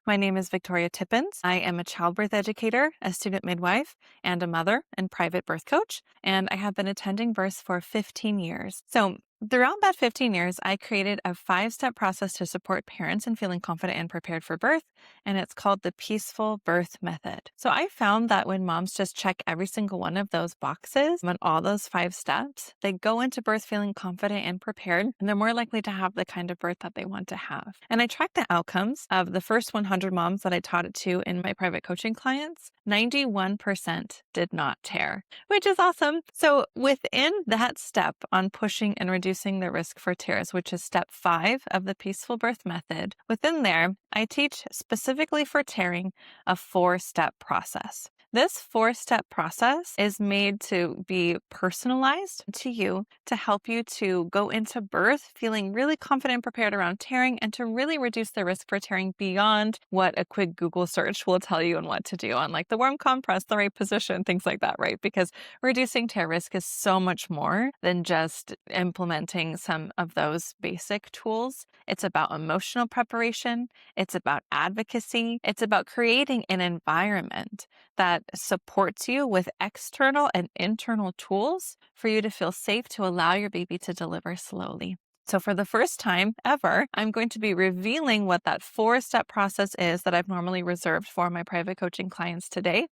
My name is Victoria Tippins. I am a childbirth educator, a student midwife, and a mother and private birth coach. And I have been attending births for 15 years. So throughout that 15 years, I created a 5-step process to support parents in feeling confident and prepared for birth. And it's called the Peaceful Birth Method. So I found that when moms just check every single one of those boxes on all those 5 steps, they go into birth feeling confident and prepared, and they're more likely to have the kind of birth that they want to have. And I tracked the outcomes of the first 100 moms that I taught it to in my private coaching clients. 91% did not tear, which is awesome. So within that step on pushing and reducing the risk for tears, which is step 5 of the Peaceful Birth Method, within there, I teach specifically for tearing a 4-step process. This 4-step process is made to be personalized to you to help you to go into birth feeling really confident and prepared around tearing and to really reduce the risk for tearing beyond what a quick Google search will tell you on what to do on like the warm compress, the right position, things like that, right? Because reducing tear risk is so much more than just implementing some of those basic tools. It's about emotional preparation. It's about advocacy. It's about creating an environment that supports you with external and internal tools for you to feel safe to allow your baby to deliver slowly. So for the first time ever, I'm going to be revealing what that 4-step process is that I've normally reserved for my private coaching clients today.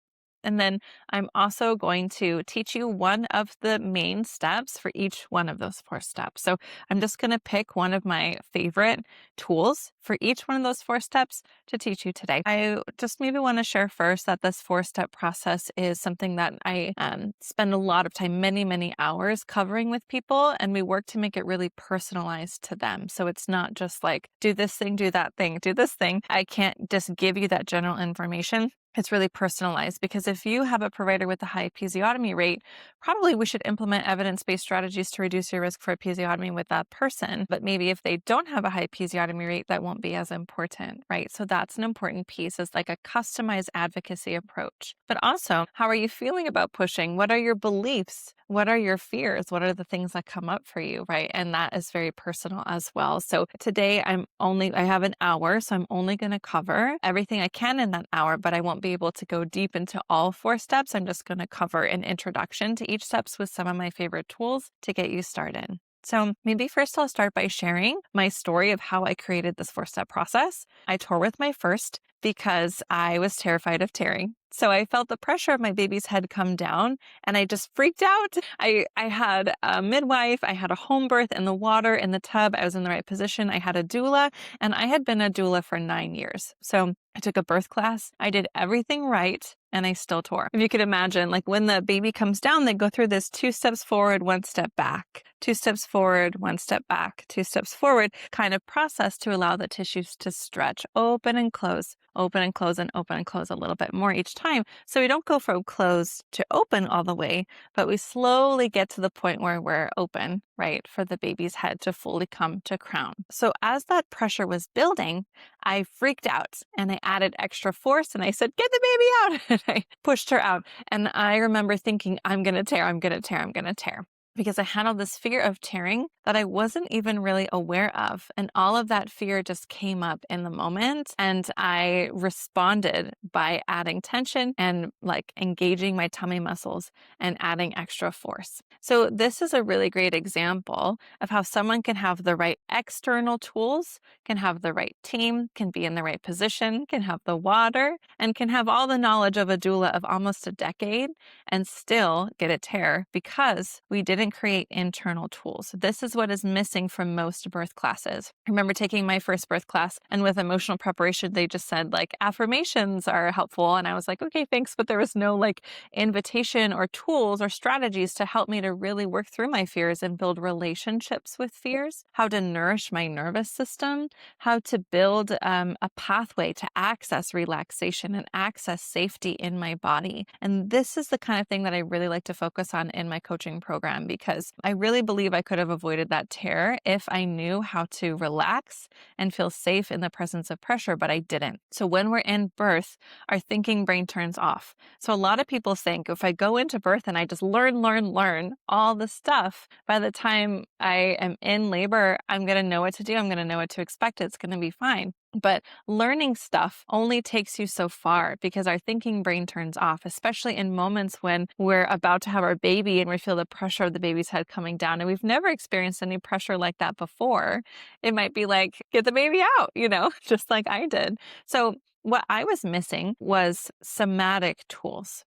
And then I'm also going to teach you one of the main steps for each one of those 4 steps. So I'm just going to pick one of my favorite tools for each one of those 4 steps to teach you today. I just maybe want to share first that this 4-step process is something that I spend a lot of time, many, many hours covering with people, and we work to make it really personalized to them. So it's not just like, do this thing, do that thing, do this thing. I can't just give you that general information. It's really personalized because if you have a provider with a high episiotomy rate, probably we should implement evidence-based strategies to reduce your risk for episiotomy with that person. But maybe if they don't have a high episiotomy rate, that won't be as important, right? So that's an important piece, is like a customized advocacy approach. But also, how are you feeling about pushing? What are your beliefs? What are your fears? What are the things that come up for you, right? And that is very personal as well. So today I have an hour, so I'm only going to cover everything I can in that hour, but I won't be able to go deep into all 4 steps. I'm just going to cover an introduction to each steps with some of my favorite tools to get you started. So maybe first I'll start by sharing my story of how I created this 4-step process. I tore with my first because I was terrified of tearing. So I felt the pressure of my baby's head come down and I just freaked out. I had a midwife, I had a home birth in the water, in the tub. I was in the right position. I had a doula, and I had been a doula for 9 years. So I took a birth class. I did everything right, and I still tore. If you could imagine, like when the baby comes down, they go through this 2 steps forward, 1 step back, 2 steps forward, 1 step back, 2 steps forward kind of process to allow the tissues to stretch, open and close, open and close, and open and close a little bit more each time. So we don't go from closed to open all the way, but we slowly get to the point where we're open, right, for the baby's head to fully come to crown. So as that pressure was building, I freaked out and I added extra force and I said, get the baby out. And I pushed her out. And I remember thinking, I'm going to tear, I'm going to tear, I'm going to tear. Because I had all this fear of tearing that I wasn't even really aware of. And all of that fear just came up in the moment. And I responded by adding tension and like engaging my tummy muscles and adding extra force. So this is a really great example of how someone can have the right external tools, can have the right team, can be in the right position, can have the water, and can have all the knowledge of a doula of almost a decade and still get a tear because we didn't create internal tools. This is what is missing from most birth classes. I remember taking my first birth class, and with emotional preparation, they just said like affirmations are helpful. And I was like, okay, thanks. But there was no like invitation or tools or strategies to help me to really work through my fears and build relationships with fears, how to nourish my nervous system, how to build a pathway to access relaxation and access safety in my body. And this is the kind of thing that I really like to focus on in my coaching program, because I really believe I could have avoided that tear if I knew how to relax and feel safe in the presence of pressure, but I didn't. So when we're in birth, our thinking brain turns off. So a lot of people think if I go into birth and I just learn all the stuff, by the time I am in labor, I'm going to know what to do. I'm going to know what to expect. It's going to be fine. But learning stuff only takes you so far because our thinking brain turns off, especially in moments when we're about to have our baby and we feel the pressure of the baby's head coming down. And we've never experienced any pressure like that before. It might be like, get the baby out, just like I did. So what I was missing was somatic tools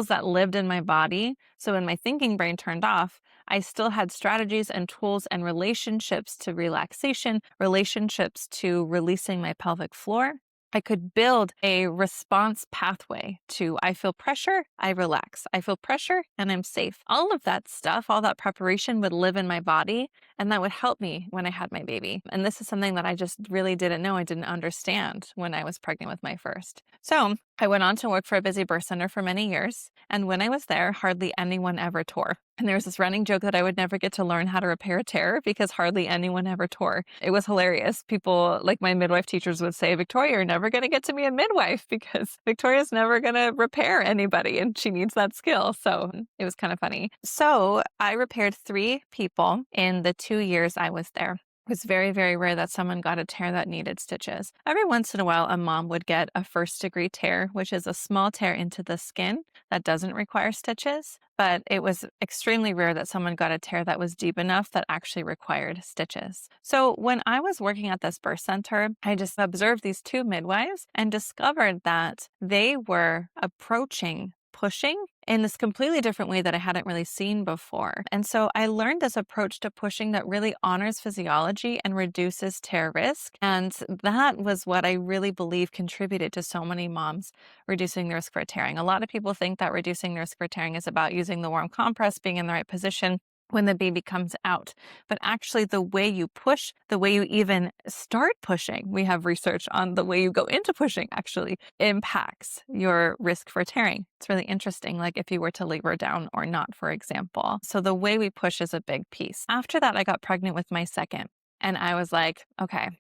that lived in my body. So when my thinking brain turned off, I still had strategies and tools and relationships to relaxation, relationships to releasing my pelvic floor. I could build a response pathway to I feel pressure, I relax. I feel pressure and I'm safe. All of that stuff, all that preparation would live in my body and that would help me when I had my baby. And this is something that I just really didn't know. I didn't understand when I was pregnant with my first. So I went on to work for a busy birth center for many years. And when I was there, hardly anyone ever tore. And there was this running joke that I would never get to learn how to repair a tear because hardly anyone ever tore. It was hilarious. People like my midwife teachers would say, Victoria, you're never going to get to be a midwife because Victoria's never going to repair anybody and she needs that skill. So it was kind of funny. So I repaired 3 people in the 2 years I was there. It was very, very rare that someone got a tear that needed stitches. Every once in a while, a mom would get a first-degree tear, which is a small tear into the skin that doesn't require stitches. But it was extremely rare that someone got a tear that was deep enough that actually required stitches. So when I was working at this birth center, I just observed these 2 midwives and discovered that they were pushing in this completely different way that I hadn't really seen before. And so I learned this approach to pushing that really honors physiology and reduces tear risk. And that was what I really believe contributed to so many moms reducing the risk for tearing. A lot of people think that reducing the risk for tearing is about using the warm compress, being in the right position when the baby comes out. But actually the way you push, the way you even start pushing, we have research on the way you go into pushing actually impacts your risk for tearing. It's really interesting, like if you were to labor down or not, for example. So the way we push is a big piece. After that, I got pregnant with my second. And I was like, okay,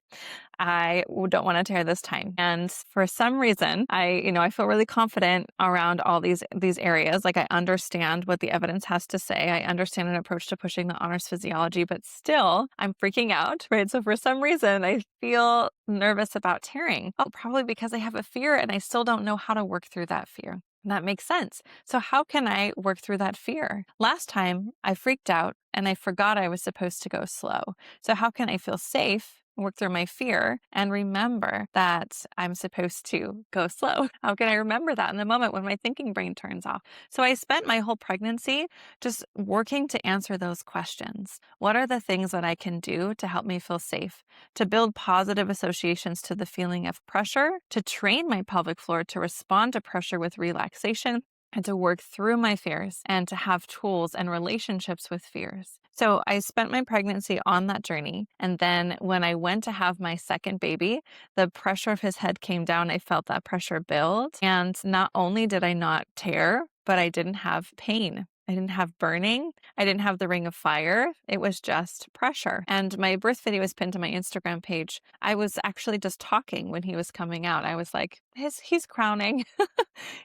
I don't want to tear this time. And for some reason, I feel really confident around all these areas. Like I understand what the evidence has to say. I understand an approach to pushing that honors physiology, but still I'm freaking out, right? So for some reason, I feel nervous about tearing. Oh, probably because I have a fear and I still don't know how to work through that fear. That makes sense. So how can I work through that fear? Last time I freaked out and I forgot I was supposed to go slow. So how can I feel safe, work through my fear, and remember that I'm supposed to go slow? How can I remember that in the moment when my thinking brain turns off? So I spent my whole pregnancy just working to answer those questions. What are the things that I can do to help me feel safe, to build positive associations to the feeling of pressure, to train my pelvic floor to respond to pressure with relaxation, and to work through my fears and to have tools and relationships with fears. So I spent my pregnancy on that journey. And then when I went to have my second baby, the pressure of his head came down. I felt that pressure build. And not only did I not tear, but I didn't have pain. I didn't have burning. I didn't have the ring of fire. It was just pressure. And my birth video was pinned to my Instagram page. I was actually just talking when he was coming out. I was like, he's crowning.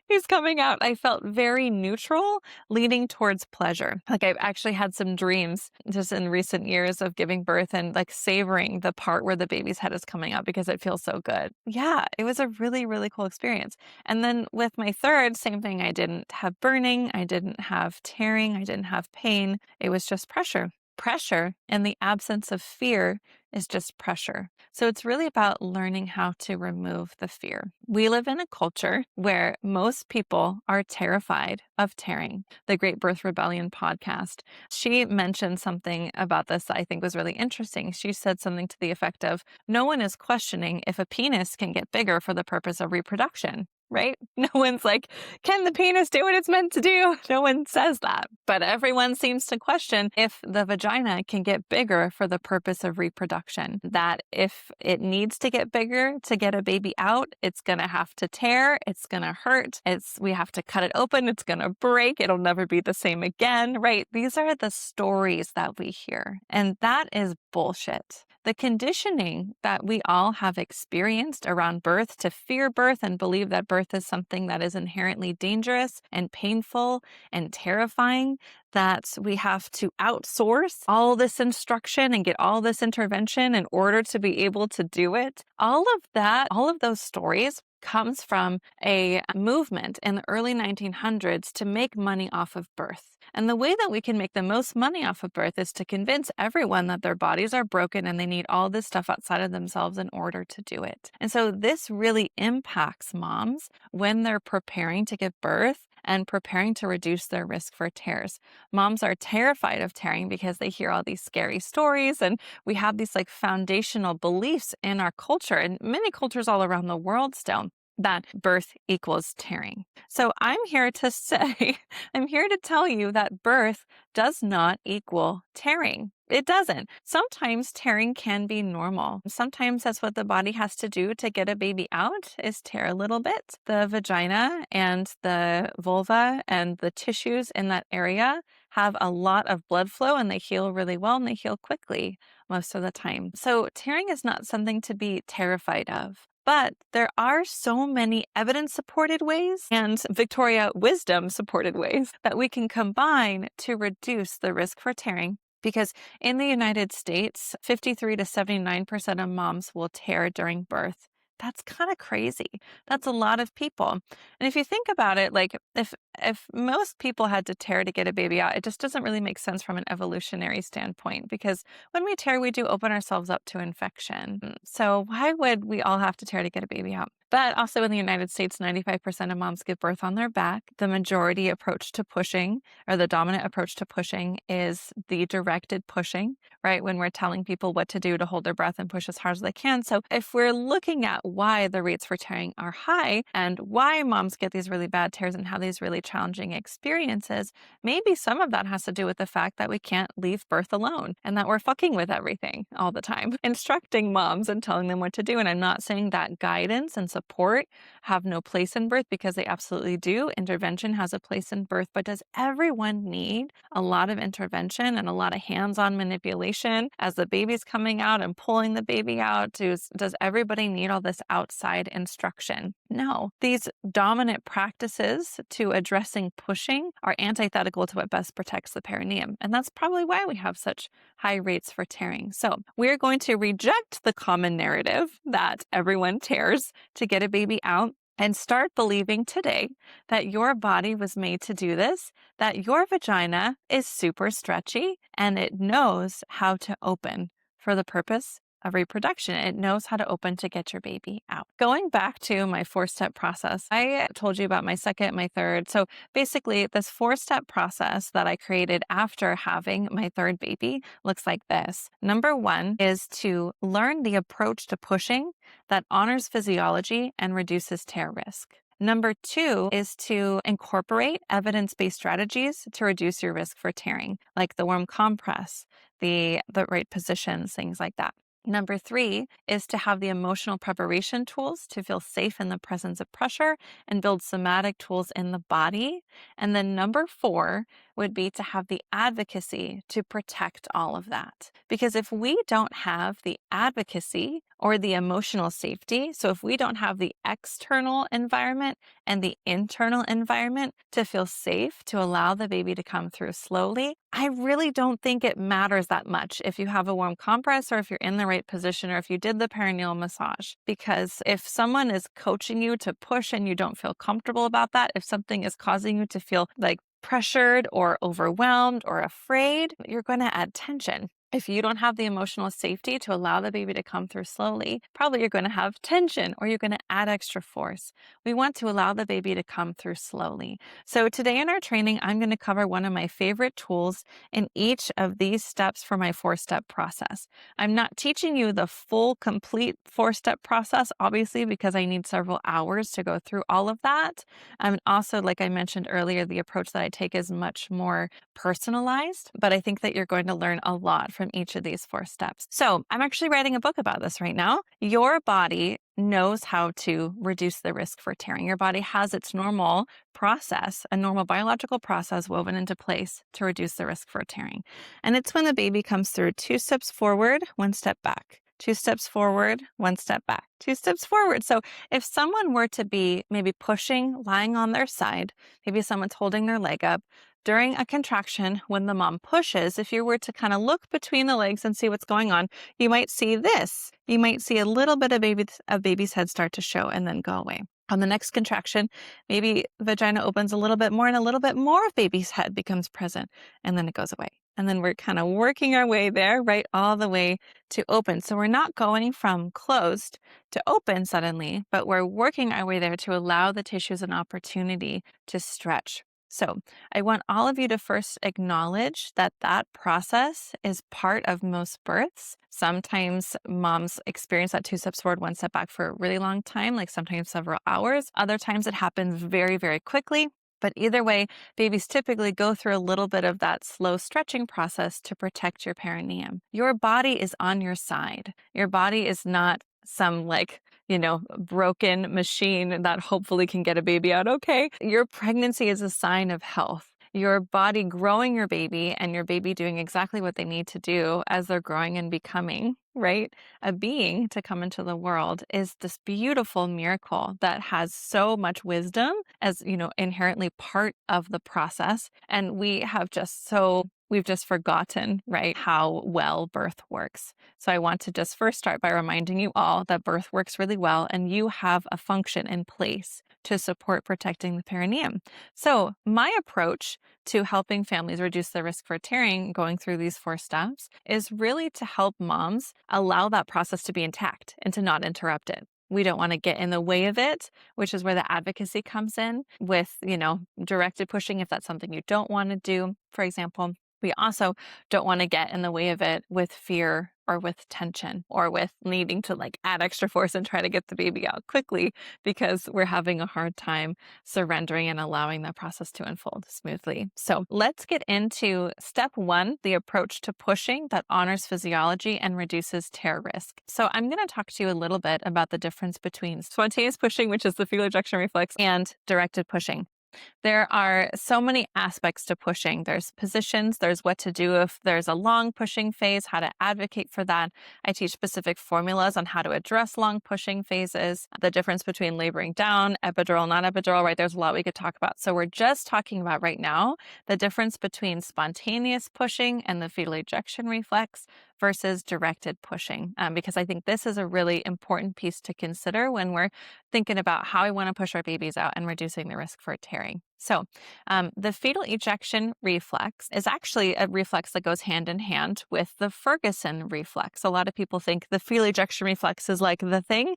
He's coming out. I felt very neutral, leaning towards pleasure. Like I've actually had some dreams just in recent years of giving birth and like savoring the part where the baby's head is coming out because it feels so good. Yeah, it was a really, really cool experience. And then with my third, same thing. I didn't have burning. I didn't have tearing. I didn't have pain. It was just pressure. Pressure in the absence of fear is just pressure. So it's really about learning how to remove the fear. We live in a culture where most people are terrified of tearing. The Great Birth Rebellion podcast, she mentioned something about this that I think was really interesting. She said something to the effect of, no one is questioning if a penis can get bigger for the purpose of reproduction. Right? No one's like, can the penis do what it's meant to do? No one says that. But everyone seems to question if the vagina can get bigger for the purpose of reproduction. That if it needs to get bigger to get a baby out, it's going to have to tear. It's going to hurt. We have to cut it open. It's going to break. It'll never be the same again. Right? These are the stories that we hear. And that is bullshit. the conditioning that we all have experienced around birth to fear birth and believe that birth is something that is inherently dangerous and painful and terrifying, that we have to outsource all this instruction and get all this intervention in order to be able to do it. All of that, all of those stories comes from a movement in the early 1900s to make money off of birth. And the way that we can make the most money off of birth is to convince everyone that their bodies are broken and they need all this stuff outside of themselves in order to do it. And so this really impacts moms when they're preparing to give birth and preparing to reduce their risk for tears. Moms are terrified of tearing because they hear all these scary stories, and we have these like foundational beliefs in our culture and many cultures all around the world still, that birth equals tearing. So I'm here to say, I'm here to tell you that birth does not equal tearing. It doesn't. Sometimes tearing can be normal. Sometimes that's what the body has to do to get a baby out, is tear a little bit. The vagina and the vulva and the tissues in that area have a lot of blood flow, and they heal really well, and they heal quickly most of the time. So tearing is not something to be terrified of. But there are so many evidence-supported ways and Victoria wisdom-supported ways that we can combine to reduce the risk for tearing. Because in the United States, 53 to 79% of moms will tear during birth. That's kind of crazy. That's a lot of people. And if you think about it, like if most people had to tear to get a baby out, it just doesn't really make sense from an evolutionary standpoint, because when we tear, we do open ourselves up to infection. So why would we all have to tear to get a baby out? But also in the United States, 95% of moms give birth on their back. The majority approach to pushing, or the dominant approach to pushing, is the directed pushing, right? When we're telling people what to do to hold their breath and push as hard as they can. So if we're looking at why the rates for tearing are high and why moms get these really bad tears and have these really challenging experiences, maybe some of that has to do with the fact that we can't leave birth alone and that we're fucking with everything all the time, instructing moms and telling them what to do. And I'm not saying that guidance and support have no place in birth, because they absolutely do. Intervention has a place in birth, but does everyone need a lot of intervention and a lot of hands-on manipulation as the baby's coming out and pulling the baby out? Does everybody need all this outside instruction? No. These dominant practices to addressing pushing are antithetical to what best protects the perineum. And that's probably why we have such high rates for tearing. So we're going to reject the common narrative that everyone tears to get a baby out and start believing today that your body was made to do this, that your vagina is super stretchy and it knows how to open for the purpose of reproduction. It knows how to open to get your baby out. Going back to my 4-step process, I told you about my second, my third. So basically, this 4-step process that I created after having my third baby looks like this. Number 1 is to learn the approach to pushing that honors physiology and reduces tear risk. Number 2 is to incorporate evidence-based strategies to reduce your risk for tearing, like the warm compress, the right positions, things like that. Number 3 is to have the emotional preparation tools to feel safe in the presence of pressure and build somatic tools in the body. And then number 4 would be to have the advocacy to protect all of that. Because if we don't have the advocacy or the emotional safety, so if we don't have the external environment and the internal environment to feel safe, to allow the baby to come through slowly, I really don't think it matters that much if you have a warm compress or if you're in the right position or if you did the perineal massage. Because if someone is coaching you to push and you don't feel comfortable about that, if something is causing you to feel like pressured or overwhelmed or afraid, you're going to add tension. If you don't have the emotional safety to allow the baby to come through slowly, probably you're going to have tension or you're going to add extra force. We want to allow the baby to come through slowly. So today in our training, I'm going to cover one of my favorite tools in each of these steps for my 4-step process. I'm not teaching you the full, complete 4-step process, obviously, because I need several hours to go through all of that. Also, like I mentioned earlier, the approach that I take is much more personalized, but I think that you're going to learn a lot from from each of these 4 steps. So I'm actually writing a book about this right now. Your body knows how to reduce the risk for tearing. Your body has its normal process, a normal biological process woven into place to reduce the risk for tearing. And it's when the baby comes through 2 steps forward, 1 step back. 2 steps forward, 1 step back, 2 steps forward. So if someone were to be maybe pushing, lying on their side, maybe someone's holding their leg up during a contraction, when the mom pushes, if you were to kind of look between the legs and see what's going on, you might see this. You might see a little bit of baby's head start to show and then go away. On the next contraction, maybe vagina opens a little bit more and a little bit more of baby's head becomes present, and then it goes away. And then we're kind of working our way there, right, all the way to open. So we're not going from closed to open suddenly, but we're working our way there to allow the tissues an opportunity to stretch. So I want all of you to first acknowledge that that process is part of most births. Sometimes moms experience that 2 steps forward, 1 step back for a really long time, like sometimes several hours. Other times it happens very, very quickly. But either way, babies typically go through a little bit of that slow stretching process to protect your perineum. Your body is on your side. Your body is not some broken machine that hopefully can get a baby out okay. Your pregnancy is a sign of health. Your body growing your baby and your baby doing exactly what they need to do as they're growing and becoming, right, a being to come into the world is this beautiful miracle that has so much wisdom as, inherently part of the process. And we've just forgotten, right, how well birth works. So I want to just first start by reminding you all that birth works really well and you have a function in place to support protecting the perineum. So my approach to helping families reduce the risk for tearing going through these 4 steps is really to help moms allow that process to be intact and to not interrupt it. We don't want to get in the way of it, which is where the advocacy comes in with, directed pushing if that's something you don't want to do, for example. We also don't want to get in the way of it with fear or with tension or with needing to add extra force and try to get the baby out quickly because we're having a hard time surrendering and allowing that process to unfold smoothly. So let's get into step 1, the approach to pushing that honors physiology and reduces tear risk. So I'm going to talk to you a little bit about the difference between spontaneous pushing, which is the fetal ejection reflex, and directed pushing. There are so many aspects to pushing. There's positions, there's what to do if there's a long pushing phase, how to advocate for that. I teach specific formulas on how to address long pushing phases, the difference between laboring down, epidural, non-epidural, right? There's a lot we could talk about. So we're just talking about right now the difference between spontaneous pushing and the fetal ejection reflex versus directed pushing, because I think this is a really important piece to consider when we're thinking about how we want to push our babies out and reducing the risk for tearing. So the fetal ejection reflex is actually a reflex that goes hand in hand with the Ferguson reflex. A lot of people think the fetal ejection reflex is like the thing,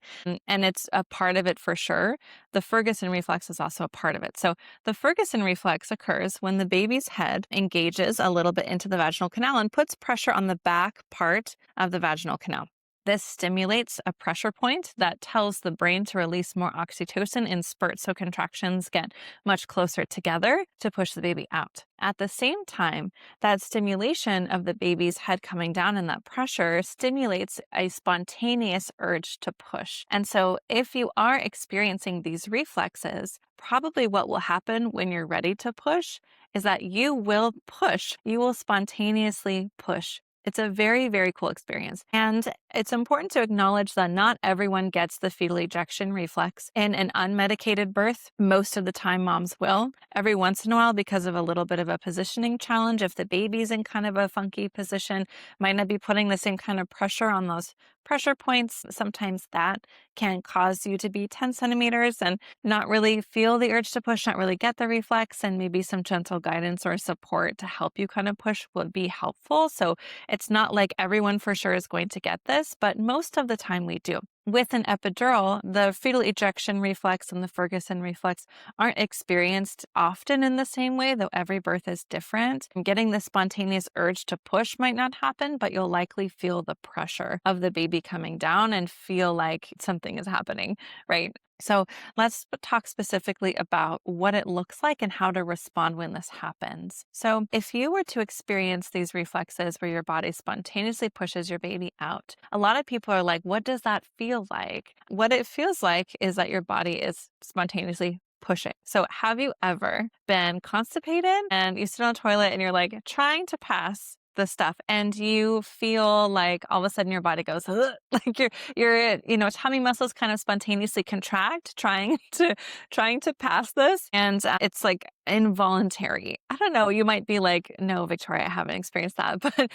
and it's a part of it for sure. The Ferguson reflex is also a part of it. So the Ferguson reflex occurs when the baby's head engages a little bit into the vaginal canal and puts pressure on the back part of the vaginal canal. This stimulates a pressure point that tells the brain to release more oxytocin in spurts, so contractions get much closer together to push the baby out. At the same time, that stimulation of the baby's head coming down and that pressure stimulates a spontaneous urge to push. And so if you are experiencing these reflexes, probably what will happen when you're ready to push is that you will push. You will spontaneously push. It's a very, very cool experience. And it's important to acknowledge that not everyone gets the fetal ejection reflex in an unmedicated birth. Most of the time, moms will. Every once in a while, because of a little bit of a positioning challenge, if the baby's in kind of a funky position, might not be putting the same kind of pressure on those pressure points. Sometimes that can cause you to be 10 centimeters and not really feel the urge to push, not really get the reflex, and maybe some gentle guidance or support to help you kind of push would be helpful. So it's not like everyone for sure is going to get this, but most of the time we do. With an epidural, the fetal ejection reflex and the Ferguson reflex aren't experienced often in the same way, though every birth is different. Getting the spontaneous urge to push might not happen, but you'll likely feel the pressure of the baby coming down and feel like something is happening, right? So let's talk specifically about what it looks like and how to respond when this happens. So, if you were to experience these reflexes where your body spontaneously pushes your baby out, a lot of people are like, what does that feel like? What it feels like is that your body is spontaneously pushing. So, have you ever been constipated and you sit on a toilet and you're like trying to pass the stuff and you feel like all of a sudden your body goes, "Ugh," like your tummy muscles kind of spontaneously contract trying to pass this, and it's like involuntary. I don't know, you might be like, no, Victoria, I haven't experienced that, but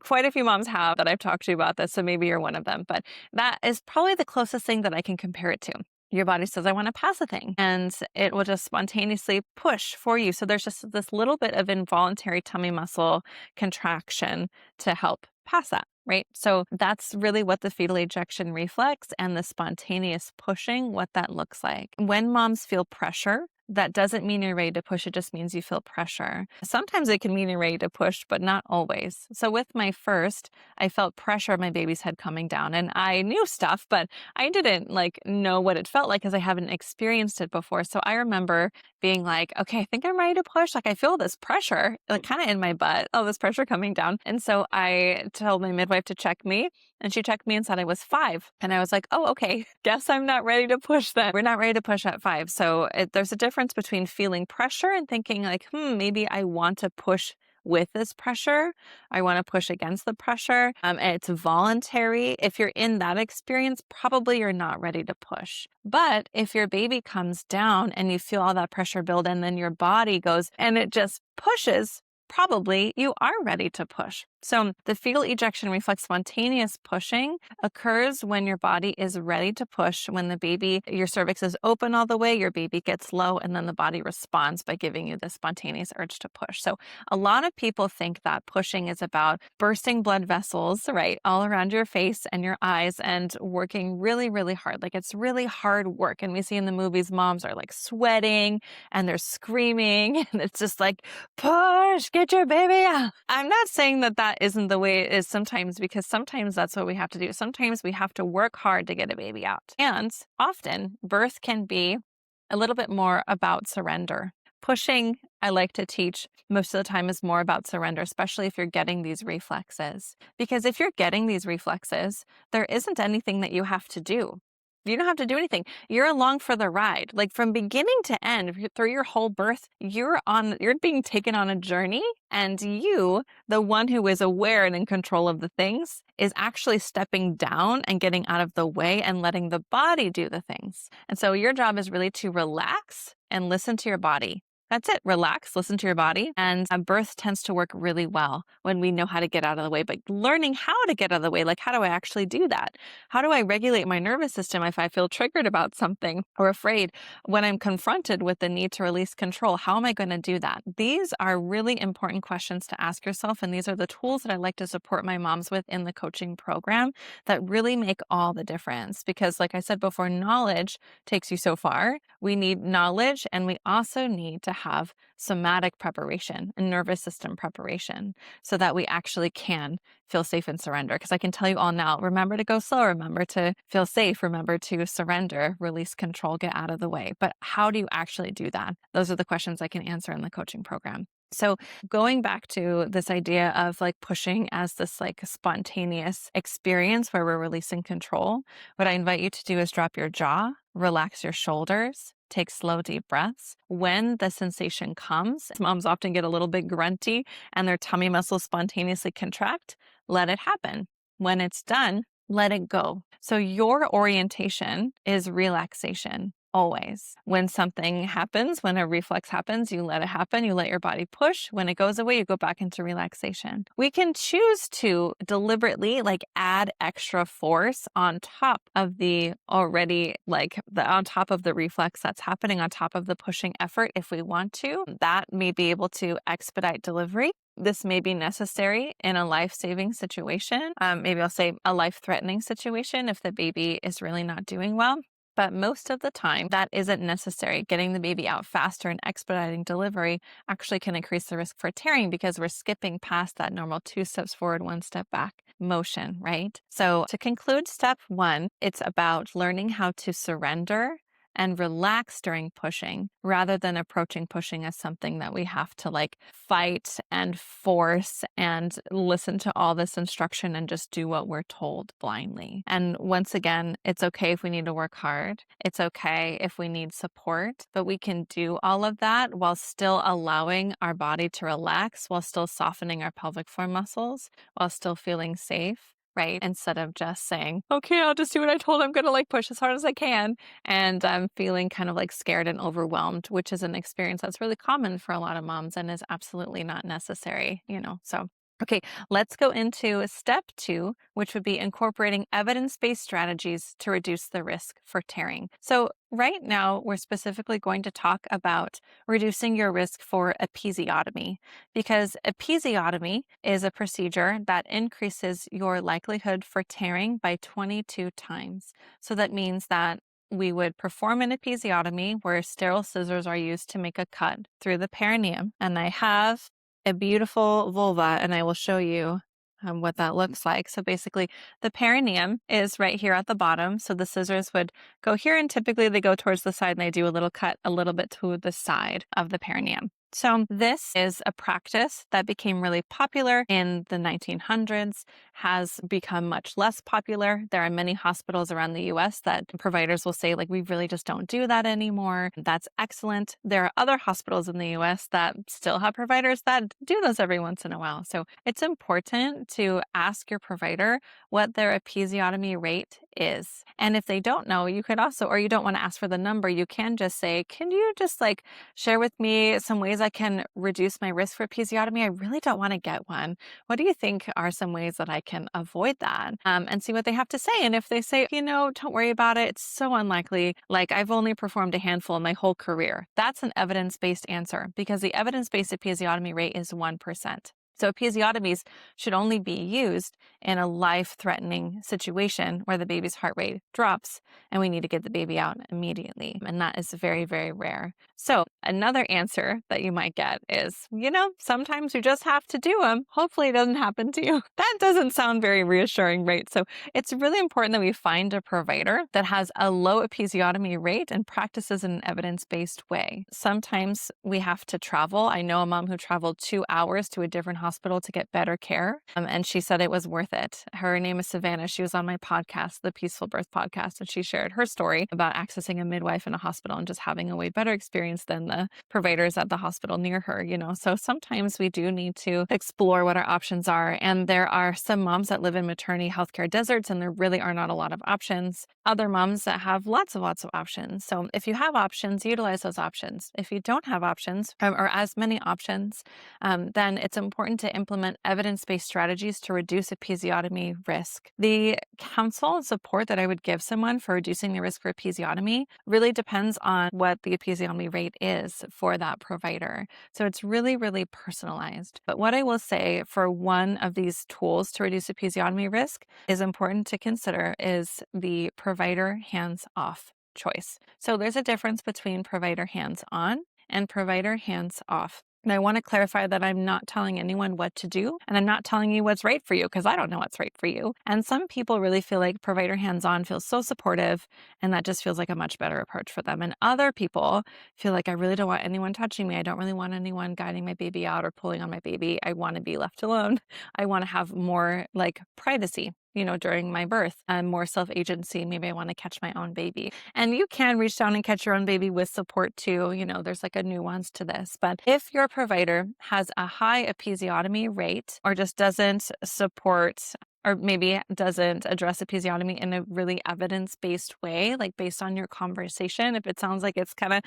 quite a few moms have that I've talked to about this, so maybe you're one of them. But that is probably the closest thing that I can compare it to. Your body says, I want to pass a thing, and it will just spontaneously push for you. So there's just this little bit of involuntary tummy muscle contraction to help pass that, right? So that's really what the fetal ejection reflex and the spontaneous pushing, what that looks like. When moms feel pressure, that doesn't mean you're ready to push. It just means you feel pressure. Sometimes it can mean you're ready to push, but not always. So with my first, I felt pressure on my baby's head coming down, and I knew stuff, but I didn't like know what it felt like because I haven't experienced it before. So I remember being like, okay, I think I'm ready to push. Like I feel this pressure, like kind of in my butt. Oh, this pressure coming down. And so I told my midwife to check me, and she checked me and said I was 5. And I was like, oh, okay, guess I'm not ready to push then. We're not ready to push at 5. So there's a difference between feeling pressure and thinking like, maybe I want to push with this pressure. I want to push against the pressure. And it's voluntary. If you're in that experience, probably you're not ready to push. But if your baby comes down and you feel all that pressure build and then your body goes and it just pushes, probably you are ready to push. So the fetal ejection reflex spontaneous pushing occurs when your body is ready to push, when the baby, your cervix is open all the way, your baby gets low, and then the body responds by giving you the spontaneous urge to push. So a lot of people think that pushing is about bursting blood vessels, right, all around your face and your eyes and working really, really hard. Like it's really hard work. And we see in the movies, moms are like sweating and they're screaming and it's just like, push, get your baby out. I'm not saying that isn't the way it is sometimes, because sometimes that's what we have to do. Sometimes we have to work hard to get a baby out. And often birth can be a little bit more about surrender. Pushing, I like to teach most of the time, is more about surrender, especially if you're getting these reflexes. Because if you're getting these reflexes, there isn't anything that you have to do. You don't have to do anything. You're along for the ride. Like from beginning to end, through your whole birth, you're being taken on a journey, and you, the one who is aware and in control of the things, is actually stepping down and getting out of the way and letting the body do the things. And so your job is really to relax and listen to your body. That's it. Relax, listen to your body. And birth tends to work really well when we know how to get out of the way. But learning how to get out of the way, like how do I actually do that? How do I regulate my nervous system if I feel triggered about something or afraid? When I'm confronted with the need to release control, how am I going to do that? These are really important questions to ask yourself. And these are the tools that I like to support my moms with in the coaching program that really make all the difference. Because like I said before, knowledge takes you so far. We need knowledge, and we also need to have somatic preparation and nervous system preparation so that we actually can feel safe and surrender. Because I can tell you all now, remember to go slow, remember to feel safe, remember to surrender, release control, get out of the way. But how do you actually do that? Those are the questions I can answer in the coaching program. So going back to this idea of like pushing as this like spontaneous experience where we're releasing control, what I invite you to do is drop your jaw, relax your shoulders, take slow, deep breaths. When the sensation comes, moms often get a little bit grunty and their tummy muscles spontaneously contract. Let it happen. When it's done, let it go. So your orientation is relaxation. Always. When something happens, when a reflex happens, you let it happen. You let your body push. When it goes away, you go back into relaxation. We can choose to deliberately like add extra force on top of the already on top of the reflex that's happening, on top of the pushing effort if we want to. That may be able to expedite delivery. This may be necessary in a life-saving situation. Maybe I'll say a life-threatening situation if the baby is really not doing well. But most of the time, that isn't necessary. Getting the baby out faster and expediting delivery actually can increase the risk for tearing because we're skipping past that normal 2 steps forward, 1 step back motion, right? So to conclude step 1, it's about learning how to surrender and relax during pushing rather than approaching pushing as something that we have to like fight and force and listen to all this instruction and just do what we're told blindly. And once again, it's okay if we need to work hard. It's okay if we need support, but we can do all of that while still allowing our body to relax, while still softening our pelvic floor muscles, while still feeling safe. Right. Instead of just saying, okay, I'll just do what I told. I'm going to like push as hard as I can. And I'm feeling kind of like scared and overwhelmed, which is an experience that's really common for a lot of moms and is absolutely not necessary, So, okay, let's go into step 2, which would be incorporating evidence-based strategies to reduce the risk for tearing. So right now, we're specifically going to talk about reducing your risk for episiotomy, because episiotomy is a procedure that increases your likelihood for tearing by 22 times. So that means that we would perform an episiotomy where sterile scissors are used to make a cut through the perineum. And I have a beautiful vulva, and I will show you what that looks like. So basically, the perineum is right here at the bottom. So the scissors would go here, and typically they go towards the side, and they do a little cut a little bit to the side of the perineum. So this is a practice that became really popular in the 1900s, has become much less popular. There are many hospitals around the US that providers will say, like, we really just don't do that anymore. That's excellent. There are other hospitals in the US that still have providers that do those every once in a while. So it's important to ask your provider what their episiotomy rate is. And if they don't know, you could also, or you don't want to ask for the number, you can just say, can you just like share with me some ways I can reduce my risk for episiotomy? I really don't want to get one. What do you think are some ways that I can avoid that? And see what they have to say. And if they say, don't worry about it, it's so unlikely. Like, I've only performed a handful in my whole career. That's an evidence-based answer, because the evidence-based episiotomy rate is 1%. So episiotomies should only be used in a life-threatening situation where the baby's heart rate drops and we need to get the baby out immediately. And that is very, very rare. So another answer that you might get is, sometimes you just have to do them. Hopefully it doesn't happen to you. That doesn't sound very reassuring, right? So it's really important that we find a provider that has a low episiotomy rate and practices in an evidence-based way. Sometimes we have to travel. I know a mom who traveled 2 hours to a different hospital to get better care. And she said it was worth it. Her name is Savannah. She was on my podcast, the Peaceful Birth podcast, and she shared her story about accessing a midwife in a hospital and just having a way better experience than the providers at the hospital near her, So sometimes we do need to explore what our options are. And there are some moms that live in maternity healthcare deserts, and there really are not a lot of options. Other moms that have lots of options. So if you have options, utilize those options. If you don't have options or as many options, then it's important to implement evidence-based strategies to reduce episiotomy risk. The counsel and support that I would give someone for reducing the risk for episiotomy really depends on what the episiotomy rate is for that provider. So it's really, really personalized. But what I will say for one of these tools to reduce episiotomy risk is important to consider is the provider hands-off choice. So there's a difference between provider hands-on and provider hands-off. And I want to clarify that I'm not telling anyone what to do, and I'm not telling you what's right for you, because I don't know what's right for you. And some people really feel like provider hands-on feels so supportive, and that just feels like a much better approach for them. And other people feel like, I really don't want anyone touching me. I don't really want anyone guiding my baby out or pulling on my baby. I want to be left alone. I want to have more like privacy, during my birth, and more self-agency. Maybe I want to catch my own baby. And you can reach down and catch your own baby with support too. There's like a nuance to this. But if your provider has a high episiotomy rate or just doesn't support or maybe doesn't address episiotomy in a really evidence-based way, like based on your conversation, if it sounds like it's kind of,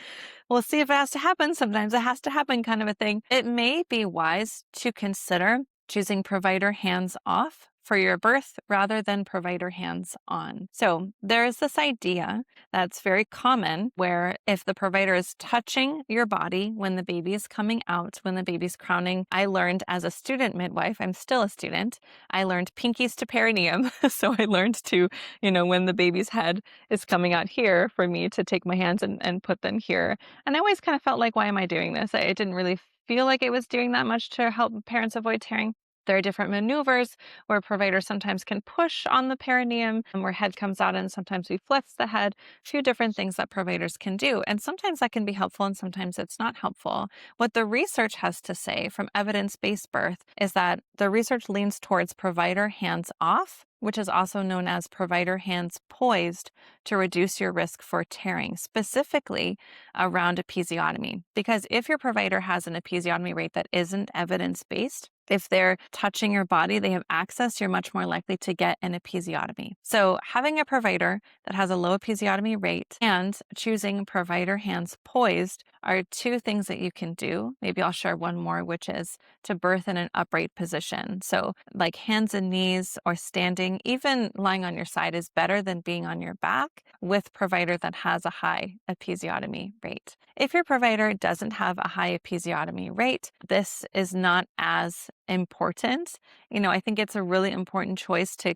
we'll see if it has to happen, sometimes it has to happen kind of a thing, it may be wise to consider choosing provider hands-off for your birth rather than provider hands-on. So there's this idea that's very common where if the provider is touching your body when the baby is coming out, when the baby's crowning, I learned as a student midwife, I'm still a student, I learned pinkies to perineum. So I learned to, when the baby's head is coming out here, for me to take my hands and put them here. And I always kind of felt like, why am I doing this? I didn't really feel like it was doing that much to help parents avoid tearing. There are different maneuvers where providers sometimes can push on the perineum and where head comes out, and sometimes we flex the head. A few different things that providers can do. And sometimes that can be helpful and sometimes it's not helpful. What the research has to say from evidence-based birth is that the research leans towards provider hands off, which is also known as provider hands poised, to reduce your risk for tearing, specifically around episiotomy. Because if your provider has an episiotomy rate that isn't evidence-based, if they're touching your body, they have access, you're much more likely to get an episiotomy. So having a provider that has a low episiotomy rate and choosing provider hands poised are two things that you can do. Maybe I'll share one more, which is to birth in an upright position. So like hands and knees or standing, even lying on your side is better than being on your back with provider that has a high episiotomy rate. If your provider doesn't have a high episiotomy rate, this is not as important. I think it's a really important choice to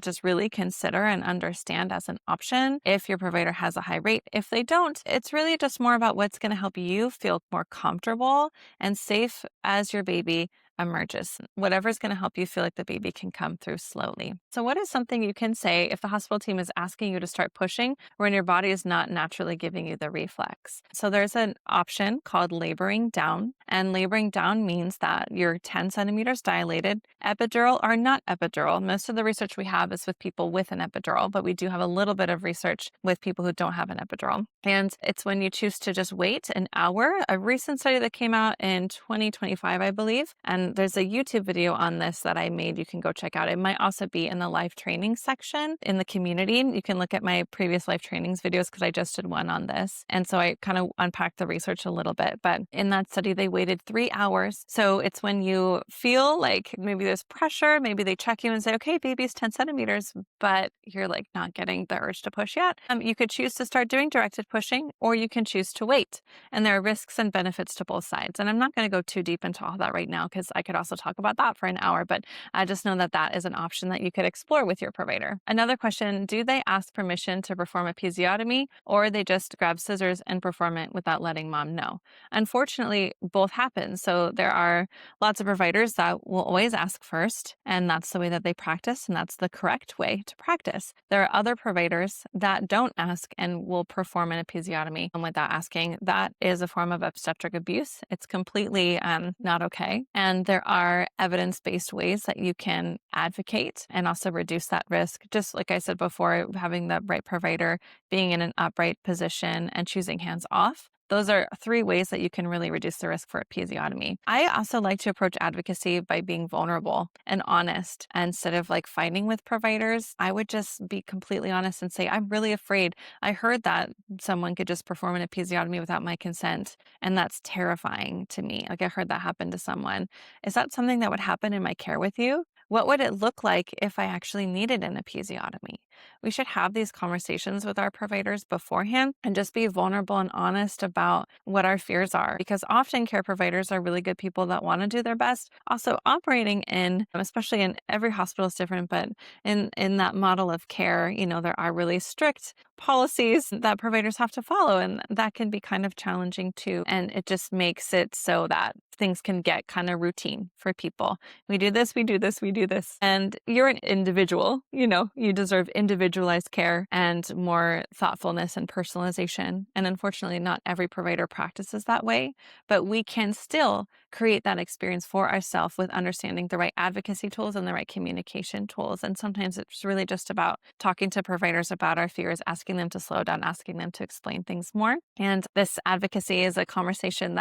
just really consider and understand as an option if your provider has a high rate. If they don't, it's really just more about what's going to help you feel more comfortable and safe as your baby emerges. Whatever's going to help you feel like the baby can come through slowly. So what is something you can say if the hospital team is asking you to start pushing when your body is not naturally giving you the reflex? So there's an option called laboring down, and laboring down means that you're 10 centimeters dilated, epidural or not epidural. Most of the research we have is with people with an epidural, but we do have a little bit of research with people who don't have an epidural. And it's when you choose to just wait an hour. A recent study that came out in 2025, I believe, and there's a YouTube video on this that I made. You can go check out. It might also be in the live training section in the community. You can look at my previous live trainings videos because I just did one on this. And so I kind of unpacked the research a little bit. But in that study, they waited 3 hours. So it's when you feel like maybe there's pressure, maybe they check you and say, okay, baby's 10 centimeters, but you're like not getting the urge to push yet. You could choose to start doing directed pushing, or you can choose to wait. And there are risks and benefits to both sides. And I'm not going to go too deep into all that right now because I could also talk about that for an hour, but I just know that that is an option that you could explore with your provider. Another question, do they ask permission to perform episiotomy, or they just grab scissors and perform it without letting mom know? Unfortunately, both happen. So there are lots of providers that will always ask first, and that's the way that they practice, and that's the correct way to practice. There are other providers that don't ask and will perform an episiotomy without asking. That is a form of obstetric abuse. It's completely not okay. And there are evidence-based ways that you can advocate and also reduce that risk. Just like I said before, having the right provider, being in an upright position, and choosing hands off. Those are 3 ways that you can really reduce the risk for episiotomy. I also like to approach advocacy by being vulnerable and honest. Instead of like fighting with providers, I would just be completely honest and say, I'm really afraid. I heard that someone could just perform an episiotomy without my consent, and that's terrifying to me. Like I heard that happen to someone. Is that something that would happen in my care with you? What would it look like if I actually needed an episiotomy? We should have these conversations with our providers beforehand and just be vulnerable and honest about what our fears are, because often care providers are really good people that want to do their best. Also operating in, especially in every hospital is different, but in that model of care, there are really strict policies that providers have to follow, and that can be kind of challenging too. And it just makes it so that things can get kind of routine for people. We do this, we do this, we do this. And you're an individual, you deserve individualized care and more thoughtfulness and personalization. And unfortunately, not every provider practices that way, but we can still create that experience for ourselves with understanding the right advocacy tools and the right communication tools. And sometimes it's really just about talking to providers about our fears, asking them to slow down, asking them to explain things more. And this advocacy is a conversation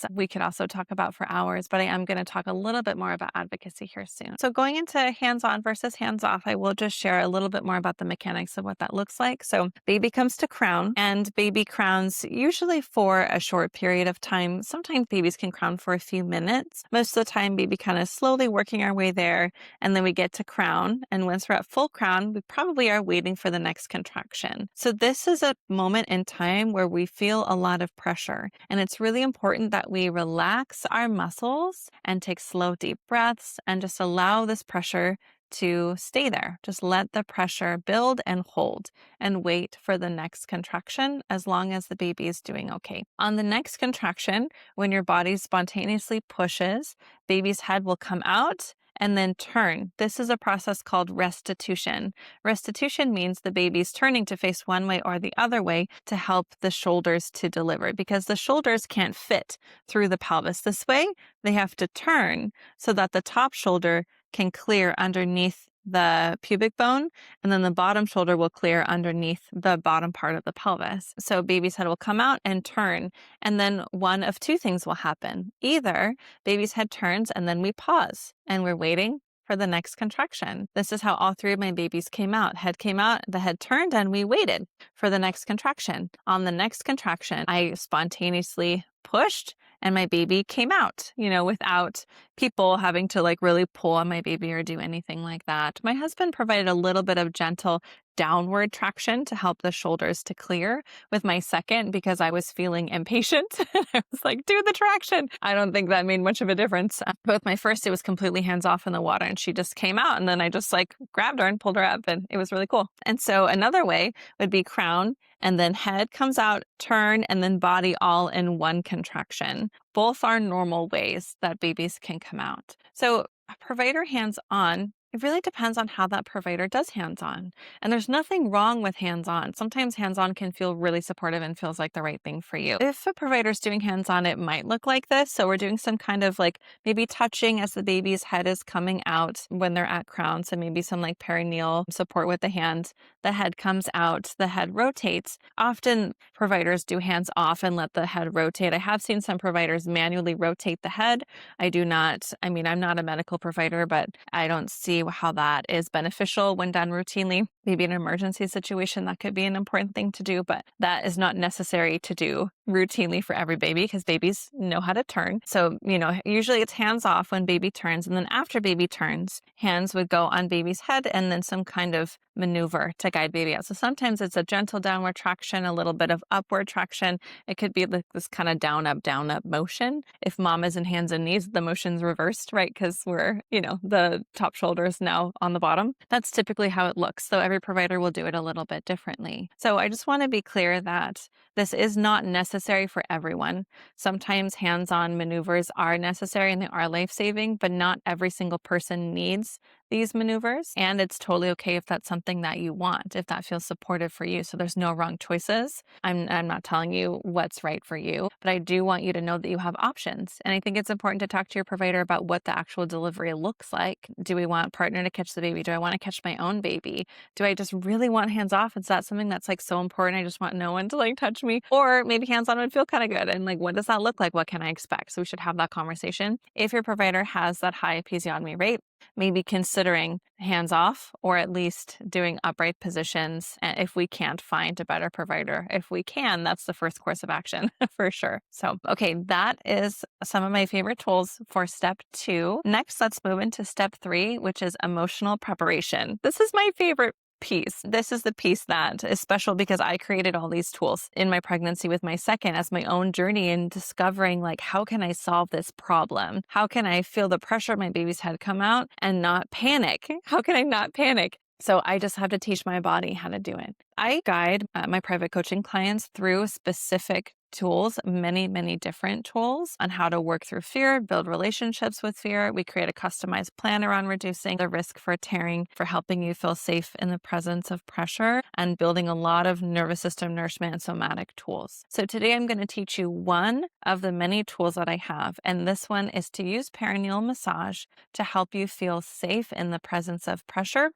we could also talk about for hours, but I am going to talk a little bit more about advocacy here soon. So going into hands-on versus hands-off, I will just share a little bit more about the mechanics of what that looks like. So baby comes to crown, and baby crowns usually for a short period of time. Sometimes babies can crown for a few minutes. Most of the time, baby kind of slowly working our way there, and then we get to crown. And once we're at full crown, we probably are waiting for the next contraction. So this is a moment in time where we feel a lot of pressure, and it's really important that we relax our muscles and take slow, deep breaths and just allow this pressure to stay there. Just let the pressure build and hold and wait for the next contraction as long as the baby is doing okay. On the next contraction, when your body spontaneously pushes, baby's head will come out and then turn. This is a process called restitution. Restitution means the baby's turning to face one way or the other way to help the shoulders to deliver, because the shoulders can't fit through the pelvis this way. They have to turn so that the top shoulder can clear underneath the pubic bone, and then the bottom shoulder will clear underneath the bottom part of the pelvis. So baby's head will come out and turn, and then one of two things will happen. Either baby's head turns and then we pause and we're waiting for the next contraction. This is how all three of my babies came out. Head came out, the head turned, and we waited for the next contraction. On the next contraction, I spontaneously pushed and my baby came out, without people having to really pull on my baby or do anything like that. My husband provided a little bit of gentle downward traction to help the shoulders to clear with my second, because I was feeling impatient. I was like, do the traction. I don't think that made much of a difference. But with my first, it was completely hands off in the water and she just came out, and then I just grabbed her and pulled her up, and it was really cool. And so another way would be crown, and then head comes out, turn, and then body all in one contraction. Both are normal ways that babies can come out. So provider hands-on, it really depends on how that provider does hands-on. And there's nothing wrong with hands-on. Sometimes hands-on can feel really supportive and feels like the right thing for you. If a provider's doing hands-on, it might look like this. So we're doing some kind of maybe touching as the baby's head is coming out when they're at crown. So maybe some perineal support with the hand. The head comes out, the head rotates. Often providers do hands off and let the head rotate. I have seen some providers manually rotate the head. I'm not a medical provider, but I don't see how that is beneficial when done routinely. Maybe in an emergency situation, that could be an important thing to do, but that is not necessary to do routinely for every baby because babies know how to turn. So, usually it's hands off when baby turns. And then after baby turns, hands would go on baby's head and then some kind of maneuver to guide baby out. So sometimes it's a gentle downward traction, a little bit of upward traction. It could be this kind of down, up motion. If mom is in hands and knees, the motion's reversed, right? Because we're, the top shoulder is now on the bottom. That's typically how it looks. So every provider will do it a little bit differently. So I just want to be clear that this is not necessary for everyone. Sometimes hands-on maneuvers are necessary and they are life-saving, but not every single person needs these maneuvers. And it's totally okay if that's something that you want, if that feels supportive for you. So there's no wrong choices. I'm not telling you what's right for you, but I do want you to know that you have options. And I think it's important to talk to your provider about what the actual delivery looks like. Do we want partner to catch the baby? Do I want to catch my own baby? Do I just really want hands off? Is that something that's so important? I just want no one to touch me. Or maybe hands on would feel kind of good. And what does that look like? What can I expect? So we should have that conversation. If your provider has that high episiotomy rate, maybe considering hands off or at least doing upright positions if we can't find a better provider. If we can, that's the first course of action for sure. So, okay, that is some of my favorite tools for step 2. Next, let's move into step 3, which is emotional preparation. This is my favorite piece. This is the piece that is special because I created all these tools in my pregnancy with my second as my own journey in discovering how can I solve this problem? How can I feel the pressure of my baby's head come out and not panic? How can I not panic? So I just have to teach my body how to do it. I guide my private coaching clients through specific tools, many, many different tools on how to work through fear, build relationships with fear. We create a customized plan around reducing the risk for tearing, for helping you feel safe in the presence of pressure, and building a lot of nervous system nourishment and somatic tools. So today I'm going to teach you one of the many tools that I have, and this one is to use perineal massage to help you feel safe in the presence of pressure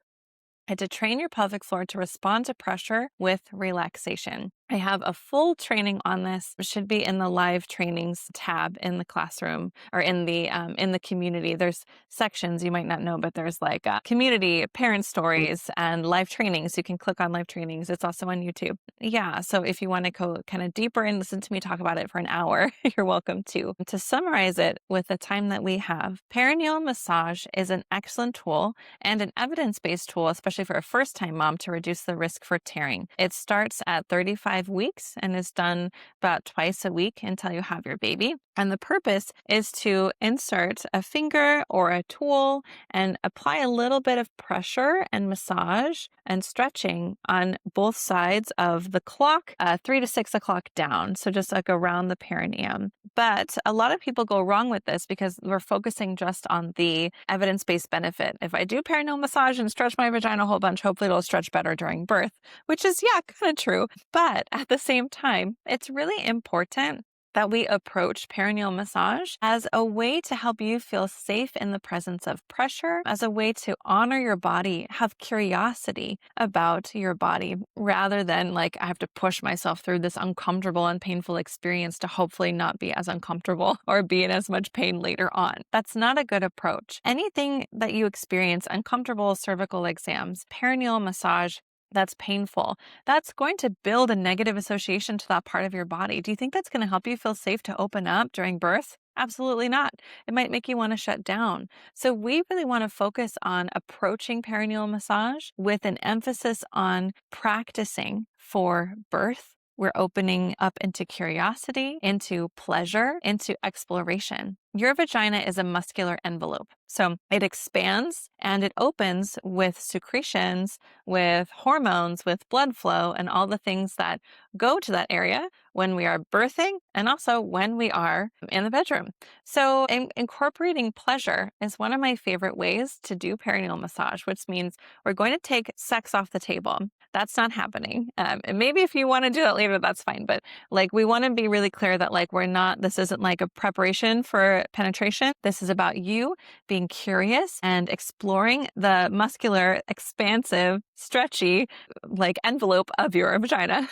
and to train your pelvic floor to respond to pressure with relaxation. I have a full training on this. It should be in the live trainings tab in the classroom or in the community. There's sections you might not know, but there's community, parent stories, and live trainings. You can click on live trainings. It's also on YouTube. Yeah, so if you want to go kind of deeper and listen to me talk about it for an hour, you're welcome to. To summarize it with the time that we have, perineal massage is an excellent tool and an evidence-based tool, especially for a first-time mom, to reduce the risk for tearing. It starts at 35 5 weeks and is done about twice a week until you have your baby. And the purpose is to insert a finger or a tool and apply a little bit of pressure and massage and stretching on both sides of the clock, 3 to 6 o'clock down. So just like around the perineum. But a lot of people go wrong with this because we're focusing just on the evidence-based benefit. If I do perineal massage and stretch my vagina a whole bunch, hopefully it'll stretch better during birth, which is, yeah, kind of true. But at the same time, it's really important that we approach perineal massage as a way to help you feel safe in the presence of pressure, as a way to honor your body, have curiosity about your body, rather than like, I have to push myself through this uncomfortable and painful experience to hopefully not be as uncomfortable or be in as much pain later on. That's not a good approach. Anything that you experience, uncomfortable cervical exams, perineal massage, that's painful, that's going to build a negative association to that part of your body. Do you think that's going to help you feel safe to open up during birth? Absolutely not. It might make you want to shut down. So we really want to focus on approaching perineal massage with an emphasis on practicing for birth. We're opening up into curiosity, into pleasure, into exploration. Your vagina is a muscular envelope. So it expands and it opens with secretions, with hormones, with blood flow, and all the things that go to that area when we are birthing and also when we are in the bedroom. So incorporating pleasure is one of my favorite ways to do perineal massage, which means we're going to take sex off the table. That's not happening. And maybe if you want to do that later, that's fine. But like, we want to be really clear that like, this isn't like a preparation for penetration. This is about you being curious and exploring the muscular, expansive, stretchy, like envelope of your vagina,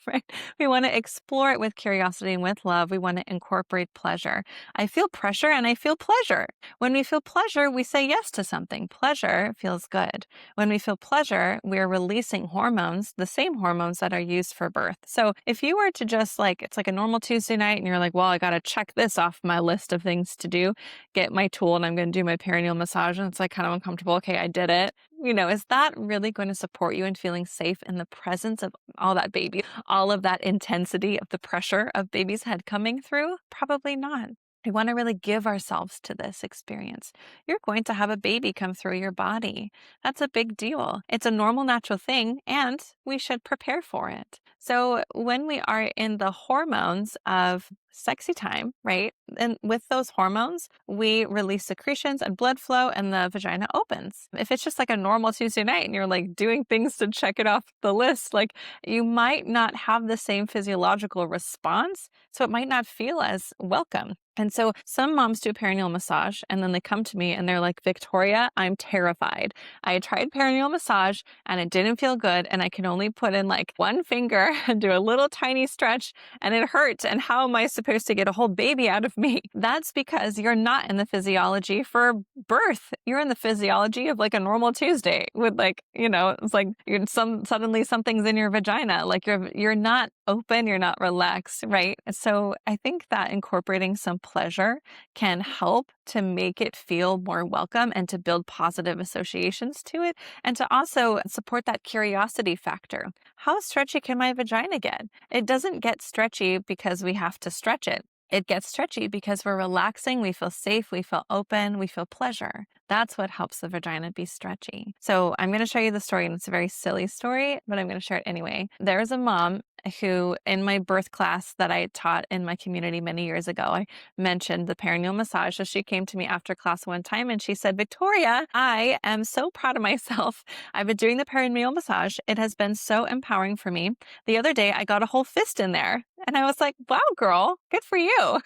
right? We want to explore it with curiosity and with love. We want to incorporate pleasure. I feel pressure and I feel pleasure. When we feel pleasure, we say yes to something. Pleasure feels good. When we feel pleasure, we're releasing hormones, the same hormones that are used for birth. So if you were to just like, it's like a normal Tuesday night and you're like, well, I got to check this off my list of things to do, get my tool and I'm going to do my perineal massage. And it's like kind of uncomfortable. Okay, I did it. Is that really going to support you in feeling safe in the presence of all that baby, all of that intensity of the pressure of baby's head coming through? Probably not. We want to really give ourselves to this experience. You're going to have a baby come through your body. That's a big deal. It's a normal, natural thing, and we should prepare for it. So when we are in the hormones of sexy time, right? And with those hormones, we release secretions and blood flow and the vagina opens. If it's just like a normal Tuesday night and you're like doing things to check it off the list, like you might not have the same physiological response. So it might not feel as welcome. And so some moms do perineal massage and then they come to me and they're like, Victoria, I'm terrified. I tried perineal massage and it didn't feel good. And I can only put in like one finger and do a little tiny stretch and it hurts. And how am I supposed to get a whole baby out of me? That's because you're not in the physiology for birth. You're in the physiology of like a normal Tuesday with like, it's like suddenly something's in your vagina. Like you're not open, you're not relaxed, right? So I think that incorporating some pleasure can help to make it feel more welcome and to build positive associations to it and to also support that curiosity factor. How stretchy can my vagina get? It doesn't get stretchy because we have to stretch it. It gets stretchy because we're relaxing, we feel safe, we feel open, we feel pleasure. That's what helps the vagina be stretchy. So I'm going to show you the story, and it's a very silly story, but I'm going to share it anyway. There's a mom who, in my birth class that I taught in my community many years ago, I mentioned the perineal massage. So she came to me after class one time and she said, Victoria, I am so proud of myself. I've been doing the perineal massage. It has been so empowering for me. The other day, I got a whole fist in there. And I was like, wow, girl, good for you.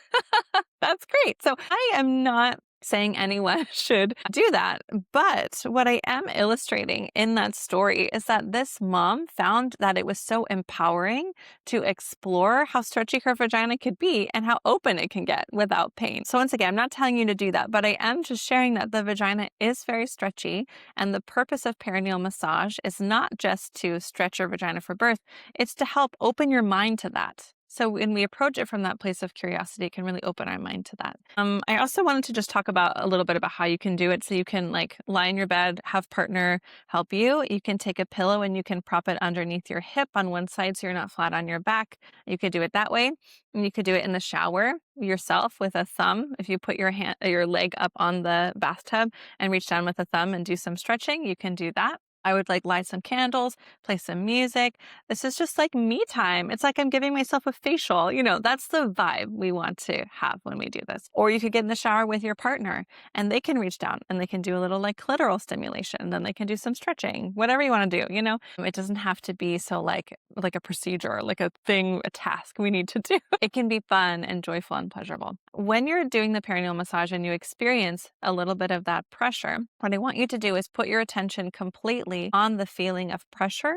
That's great. So I am not saying anyone should do that. But what I am illustrating in that story is that this mom found that it was so empowering to explore how stretchy her vagina could be and how open it can get without pain. So once again, I'm not telling you to do that, but I am just sharing that the vagina is very stretchy. And the purpose of perineal massage is not just to stretch your vagina for birth. It's to help open your mind to that. So when we approach it from that place of curiosity, it can really open our mind to that. I also wanted to just talk about a little bit about how you can do it. So you can like lie in your bed, have partner help you. You can take a pillow and you can prop it underneath your hip on one side so you're not flat on your back. You could do it that way. And you could do it in the shower yourself with a thumb. If you put your leg up on the bathtub and reach down with a thumb and do some stretching, you can do that. I would like light some candles, play some music. This is just like me time. It's like I'm giving myself a facial. That's the vibe we want to have when we do this. Or you could get in the shower with your partner and they can reach down and they can do a little like clitoral stimulation. Then they can do some stretching, whatever you want to do. It doesn't have to be so like a procedure, like a thing, a task we need to do. It can be fun and joyful and pleasurable. When you're doing the perineal massage and you experience a little bit of that pressure, what I want you to do is put your attention completely on the feeling of pressure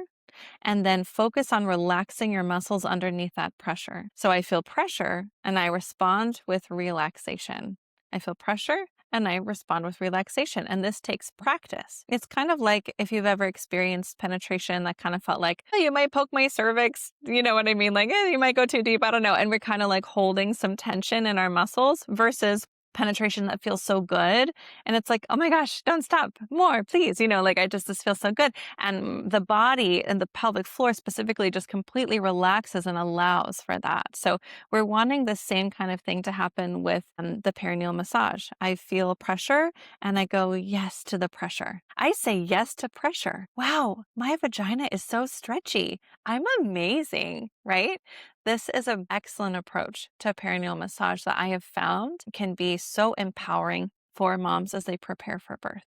and then focus on relaxing your muscles underneath that pressure. So I feel pressure and I respond with relaxation. I feel pressure and I respond with relaxation. And this takes practice. It's kind of like if you've ever experienced penetration that kind of felt like, oh, you might poke my cervix. You know what I mean? Like, you might go too deep. I don't know. And we're kind of like holding some tension in our muscles versus penetration that feels so good. And it's like, oh my gosh, don't stop, more, please. This feels so good. And the body and the pelvic floor specifically just completely relaxes and allows for that. So we're wanting the same kind of thing to happen with the perineal massage. I feel pressure and I go yes to the pressure. I say yes to pressure. Wow, my vagina is so stretchy. I'm amazing, right? This is an excellent approach to perineal massage that I have found can be so empowering for moms as they prepare for birth.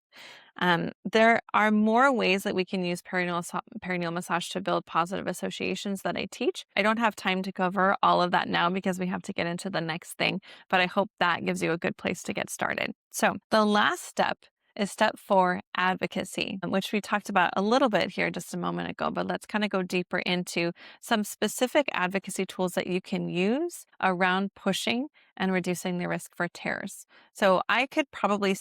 There are more ways that we can use perineal massage to build positive associations that I teach. I don't have time to cover all of that now because we have to get into the next thing, but I hope that gives you a good place to get started. So the last step is step 4, advocacy, which we talked about a little bit here just a moment ago, but let's kind of go deeper into some specific advocacy tools that you can use around pushing and reducing the risk for tears. So I could probably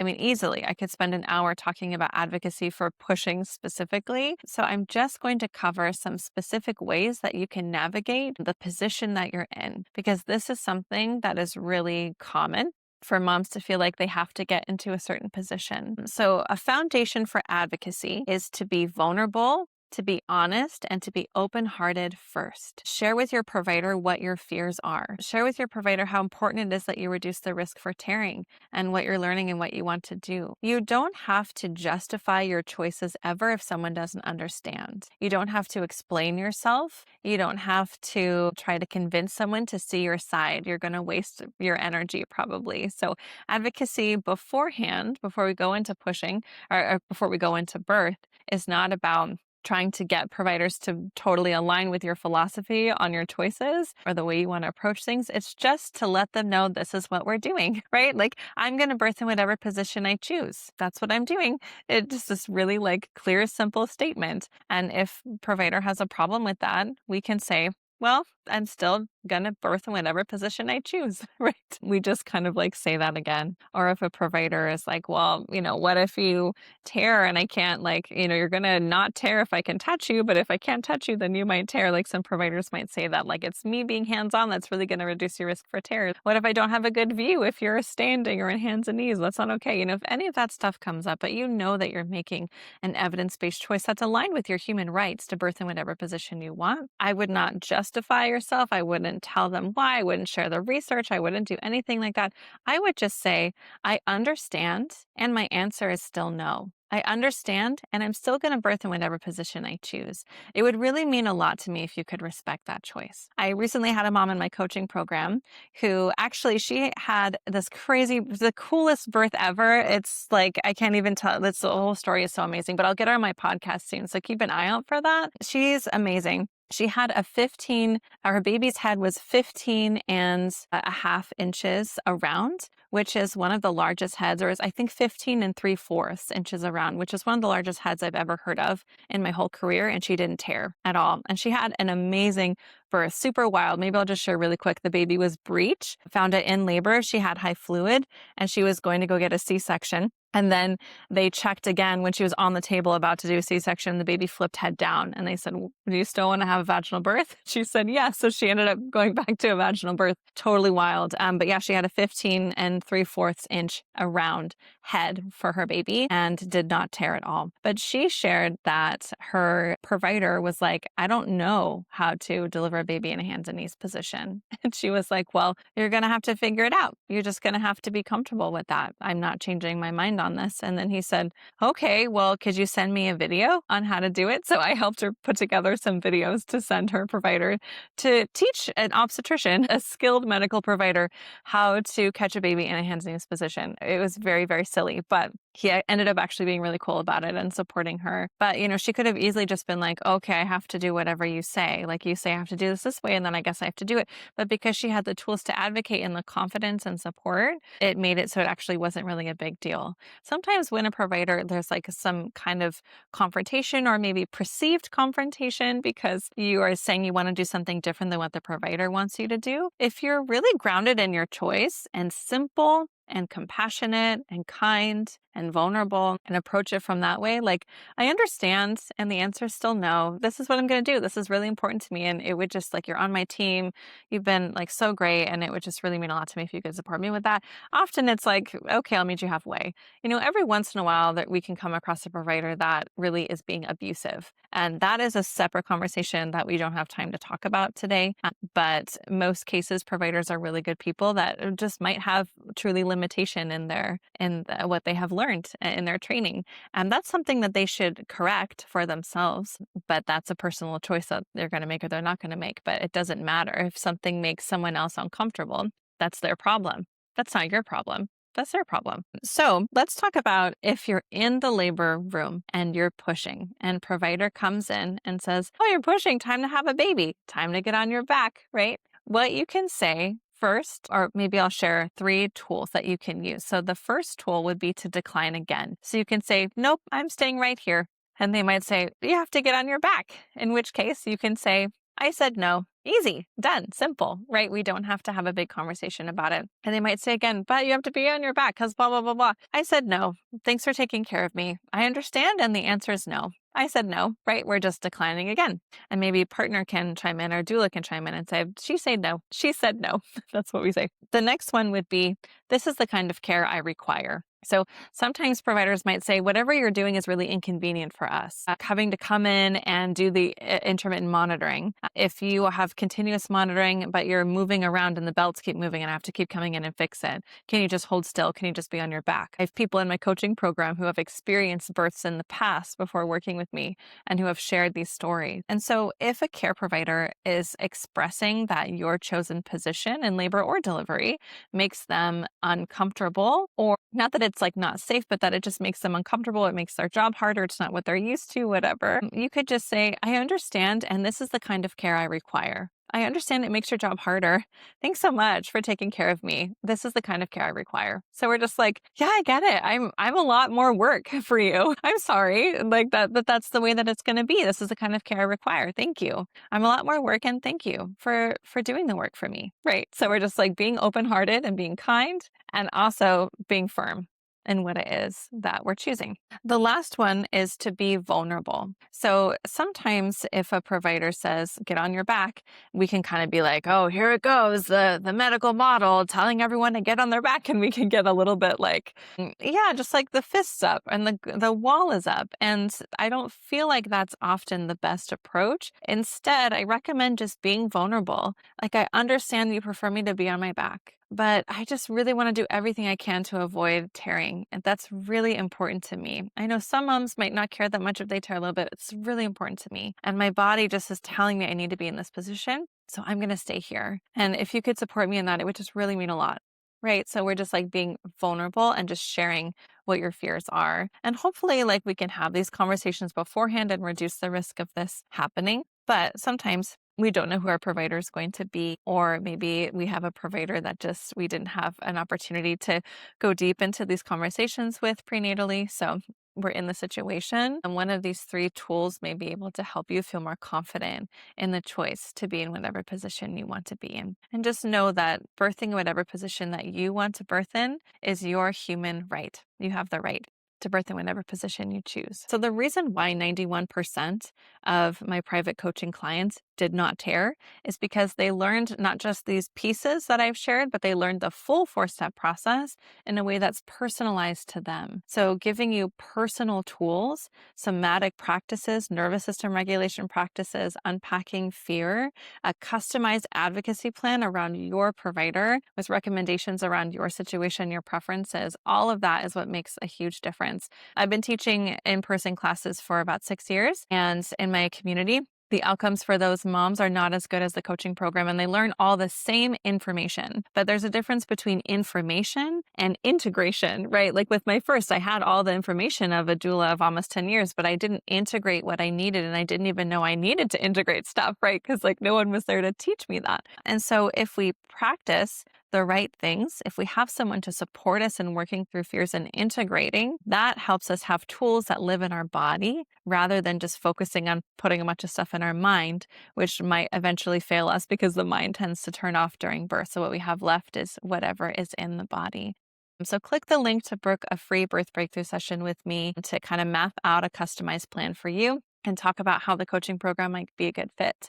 easily, I could spend an hour talking about advocacy for pushing specifically. So I'm just going to cover some specific ways that you can navigate the position that you're in, because this is something that is really common for moms to feel like they have to get into a certain position. So a foundation for advocacy is to be vulnerable, to be honest, and to be open-hearted first. Share with your provider what your fears are. Share with your provider how important it is that you reduce the risk for tearing and what you're learning and what you want to do. You don't have to justify your choices ever if someone doesn't understand. You don't have to explain yourself. You don't have to try to convince someone to see your side. You're going to waste your energy probably. So advocacy beforehand, before we go into pushing or before we go into birth, is not about trying to get providers to totally align with your philosophy on your choices or the way you want to approach things. It's just to let them know this is what we're doing, right? Like, I'm going to birth in whatever position I choose. That's what I'm doing. It's just this really like clear, simple statement. And if provider has a problem with that, we can say, well, I'm still going to birth in whatever position I choose, right? We just kind of like say that again. Or if a provider is like, well, what if you tear and I can't you're going to not tear if I can touch you, but if I can't touch you, then you might tear. Like some providers might say that, like it's me being hands-on that's really going to reduce your risk for tears. What if I don't have a good view if you're standing or in hands and knees? That's not okay. If any of that stuff comes up, but that you're making an evidence-based choice that's aligned with your human rights to birth in whatever position you want, I would not justify yourself. I wouldn't tell them why. I wouldn't share the research. I wouldn't do anything like that. I would just say, I understand, and my answer is still no. I understand, and I'm still going to birth in whatever position I choose. It would really mean a lot to me if you could respect that choice. I recently had a mom in my coaching program who she had the coolest birth ever. It's like, I can't even tell. The whole story is so amazing, but I'll get her on my podcast soon. So keep an eye out for that. She's amazing. She had her baby's head was 15 and a half inches around, which is one of the largest heads, or is I think 15 and 3/4 inches around, which is one of the largest heads I've ever heard of in my whole career. And she didn't tear at all. And she had an amazing birth, super wild. Maybe I'll just share really quick. The baby was breech, found it in labor. She had high fluid and she was going to go get a C-section. And then they checked again when she was on the table about to do a C-section. The baby flipped head down, and they said, "Do you still want to have a vaginal birth?" She said yes. So she ended up going back to a vaginal birth. Totally wild. But yeah, she had a 15 and 3/4 inch around head for her baby and did not tear at all. But she shared that her provider was like, "I don't know how to deliver a baby in a hands and knees position." And she was like, "Well, you're going to have to figure it out. You're just going to have to be comfortable with that. I'm not changing my mind on this." And then he said, "Okay, well, could you send me a video on how to do it?" So I helped her put together some videos to send her provider to teach an obstetrician, a skilled medical provider, how to catch a baby in a hands and knees position. It was very, very silly, but he ended up actually being really cool about it and supporting her. But, she could have easily just been like, "Okay, I have to do whatever you say. Like you say I have to do this way, and then I guess I have to do it." But because she had the tools to advocate and the confidence and support, it made it so it actually wasn't really a big deal. Sometimes when a provider, there's like some kind of confrontation or maybe perceived confrontation because you are saying you want to do something different than what the provider wants you to do. If you're really grounded in your choice and simple and compassionate and kind and vulnerable and approach it from that way, like, I understand, and the answer is still no. This is what I'm going to do. This is really important to me. And it would just, like, you're on my team. You've been like so great. And it would just really mean a lot to me if you could support me with that. Often it's like, okay, I'll meet you halfway. Every once in a while that we can come across a provider that really is being abusive. And that is a separate conversation that we don't have time to talk about today. But most cases, providers are really good people that just might have truly limitation in what they have learned in their training. And that's something that they should correct for themselves. But that's a personal choice that they're going to make or they're not going to make. But it doesn't matter if something makes someone else uncomfortable. That's their problem. That's not your problem. That's their problem. So let's talk about if you're in the labor room and you're pushing and provider comes in and says, "Oh, you're pushing, time to have a baby, time to get on your back," right? What you can say first, or maybe I'll share 3 tools that you can use. So the first tool would be to decline again. So you can say, "Nope, I'm staying right here." And they might say, "You have to get on your back," in which case you can say, "I said no." Easy, done, simple, right? We don't have to have a big conversation about it. And they might say again, "But you have to be on your back because blah, blah, blah, blah." I said no. Thanks for taking care of me. I understand. And the answer is no. I said no, right? We're just declining again. And maybe partner can chime in or doula can chime in and say, "She said no. She said no." That's what we say. The next one would be, "This is the kind of care I require." So sometimes providers might say, "Whatever you're doing is really inconvenient for us." Having to come in and do the intermittent monitoring. If you have continuous monitoring, but you're moving around and the belts keep moving and I have to keep coming in and fix it, can you just hold still? Can you just be on your back? I have people in my coaching program who have experienced births in the past before working with me and who have shared these stories. And so if a care provider is expressing that your chosen position in labor or delivery makes them uncomfortable, or not that it's like not safe, but that it just makes them uncomfortable, it makes their job harder, it's not what they're used to, whatever, you could just say, "I understand, and this is the kind of care I require. I understand it makes your job harder. Thanks so much for taking care of me. This is the kind of care I require." So we're just like, "Yeah, I get it. I'm a lot more work for you. I'm sorry." Like that, that's the way that it's going to be. This is the kind of care I require. Thank you. I'm a lot more work, and thank you for doing the work for me. Right. So we're just like being open-hearted and being kind and also being firm in what it is that we're choosing. The last one is to be vulnerable. So sometimes if a provider says, "Get on your back," we can kind of be like, "Oh, here it goes, the medical model telling everyone to get on their back." And we can get a little bit like, yeah, just like the fists up and the wall is up. And I don't feel like that's often the best approach. Instead, I recommend just being vulnerable. Like, "I understand you prefer me to be on my back, but I just really want to do everything I can to avoid tearing. And that's really important to me. I know some moms might not care that much if they tear a little bit. It's really important to me. And my body just is telling me I need to be in this position. So I'm going to stay here. And if you could support me in that, it would just really mean a lot." Right. So we're just like being vulnerable and just sharing what your fears are. And hopefully, like, we can have these conversations beforehand and reduce the risk of this happening. But sometimes we don't know who our provider is going to be, or maybe we have a provider that just we didn't have an opportunity to go deep into these conversations with prenatally. So were in the situation. And one of these three tools may be able to help you feel more confident in the choice to be in whatever position you want to be in. And just know that birthing whatever position that you want to birth in is your human right. You have the right to birth in whatever position you choose. So the reason why 91% of my private coaching clients did not tear is because they learned not just these pieces that I've shared, but they learned the full 4-step process in a way that's personalized to them. So giving you personal tools, somatic practices, nervous system regulation practices, unpacking fear, a customized advocacy plan around your provider with recommendations around your situation, your preferences, all of that is what makes a huge difference. I've been teaching in-person classes for about 6 years, and in my community, the outcomes for those moms are not as good as the coaching program, and they learn all the same information. But there's a difference between information and integration, right? Like with my first, I had all the information of a doula of almost 10 years, but I didn't integrate what I needed, and I didn't even know I needed to integrate stuff, right? Because like no one was there to teach me that. And so if we practice the right things, if we have someone to support us in working through fears and integrating, that helps us have tools that live in our body rather than just focusing on putting a bunch of stuff in our mind, which might eventually fail us because the mind tends to turn off during birth. So what we have left is whatever is in the body. So click the link to book a free birth breakthrough session with me to kind of map out a customized plan for you and talk about how the coaching program might be a good fit.